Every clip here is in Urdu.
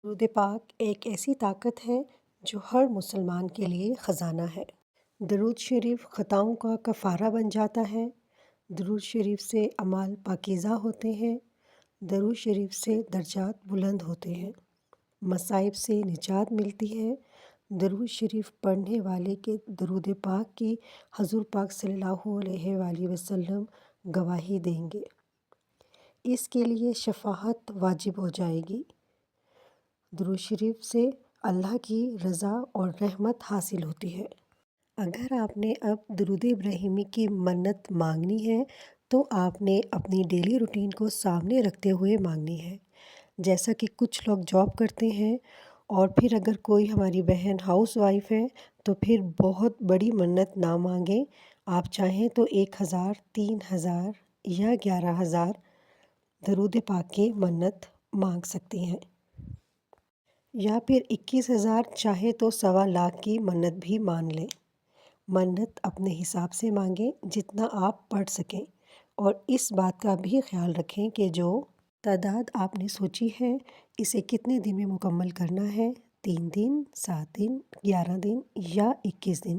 درود پاک ایک ایسی طاقت ہے جو ہر مسلمان کے لیے خزانہ ہے۔ درود شریف خطاؤں کا کفارہ بن جاتا ہے۔ درود شریف سے اعمال پاکیزہ ہوتے ہیں۔ درود شریف سے درجات بلند ہوتے ہیں، مصائب سے نجات ملتی ہے۔ درود شریف پڑھنے والے کے درود پاک کی حضور پاک صلی اللہ علیہ وآلہ وسلم گواہی دیں گے۔ اس کے لیے شفاعت واجب ہو جائے گی۔ درود شریف سے اللہ کی رضا اور رحمت حاصل ہوتی ہے۔ اگر آپ نے اب درود ابراہیمی کی منت مانگنی ہے تو آپ نے اپنی ڈیلی روٹین کو سامنے رکھتے ہوئے مانگنی ہے۔ جیسا کہ کچھ لوگ جاب کرتے ہیں اور پھر اگر کوئی ہماری بہن ہاؤس وائف ہے تو پھر بہت بڑی منت نہ مانگیں۔ آپ چاہیں تو 1000، 3000 یا 11000 درود پاک کی منت مانگ سکتی ہیں، یا پھر 21000 چاہے تو 1.25 کی منت بھی مان لیں۔ منت اپنے حساب سے مانگیں جتنا آپ پڑھ سکیں، اور اس بات کا بھی خیال رکھیں کہ جو تعداد آپ نے سوچی ہے اسے کتنے دن میں مکمل کرنا ہے، 3 دن، 7 دن، 11 دن یا 21 دن۔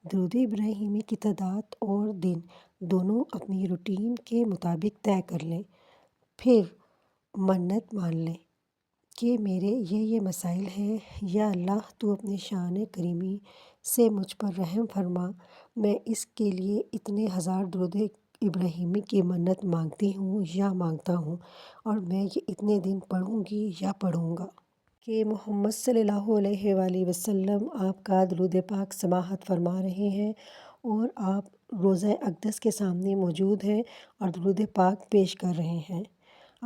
درود ابراہیمی کی تعداد اور دن دونوں اپنی روٹین کے مطابق طے کر لیں، پھر منت مان لیں کہ میرے یہ مسائل ہیں، یا اللہ تو اپنی شان کریمی سے مجھ پر رحم فرما، میں اس کے لیے اتنے 1000 درود ابراہیمی کی منت مانگتی ہوں یا مانگتا ہوں، اور میں یہ اتنے دن پڑھوں گی یا پڑھوں گا کہ محمد صلی اللہ علیہ وآلہ وسلم آپ کا درود پاک سماعت فرما رہے ہیں اور آپ روضہ اقدس کے سامنے موجود ہیں اور درود پاک پیش کر رہے ہیں۔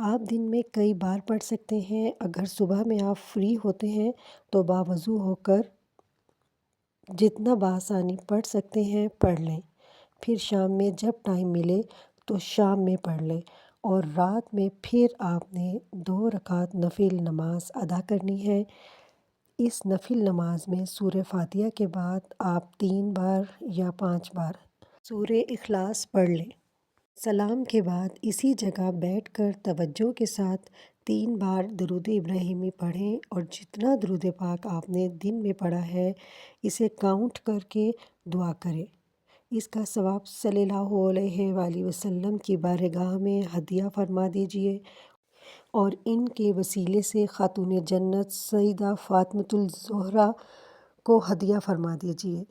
آپ دن میں کئی بار پڑھ سکتے ہیں۔ اگر صبح میں آپ فری ہوتے ہیں تو باوضو ہو کر جتنا بآسانی پڑھ سکتے ہیں پڑھ لیں، پھر شام میں جب ٹائم ملے تو شام میں پڑھ لیں، اور رات میں پھر آپ نے 2 رکعت نفل نماز ادا کرنی ہے۔ اس نفل نماز میں سورہ فاتحہ کے بعد آپ 3 بار یا 5 بار سورہ اخلاص پڑھ لیں۔ سلام کے بعد اسی جگہ بیٹھ کر توجہ کے ساتھ 3 بار درود ابراہیمی پڑھیں، اور جتنا درود پاک آپ نے دن میں پڑھا ہے اسے کاؤنٹ کر کے دعا کریں۔ اس کا ثواب صلی اللہ علیہ وآلہ وسلم کی بارگاہ میں ہدیہ فرما دیجیے، اور ان کے وسیلے سے خاتون جنت سیدہ فاطمۃ الزہرا کو ہدیہ فرما دیجیے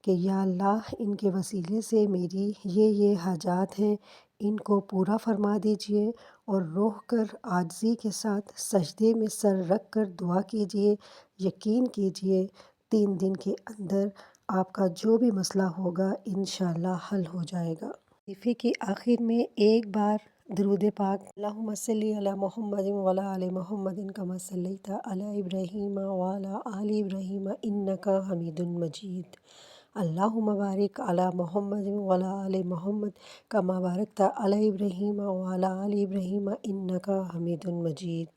کہ یا اللہ ان کے وسیلے سے میری یہ حاجات ہیں، ان کو پورا فرما دیجیے، اور روح کر عاجزی کے ساتھ سجدے میں سر رکھ کر دعا کیجیے۔ یقین کیجیے 3 دن کے اندر آپ کا جو بھی مسئلہ ہوگا انشاءاللہ حل ہو جائے گا۔ وظیفے کے آخر میں ایک بار درود پاک اللہم صلی علی محمد وعلی آل محمد کما صلیت علی ابراہیم وعلی آل ابراہیم انک حمید مجید، اللہم بارک علی محمد وعلی آل محمد کما بارکت علی ابراہیم وعلی آل ابراہیم انک حمید مجید۔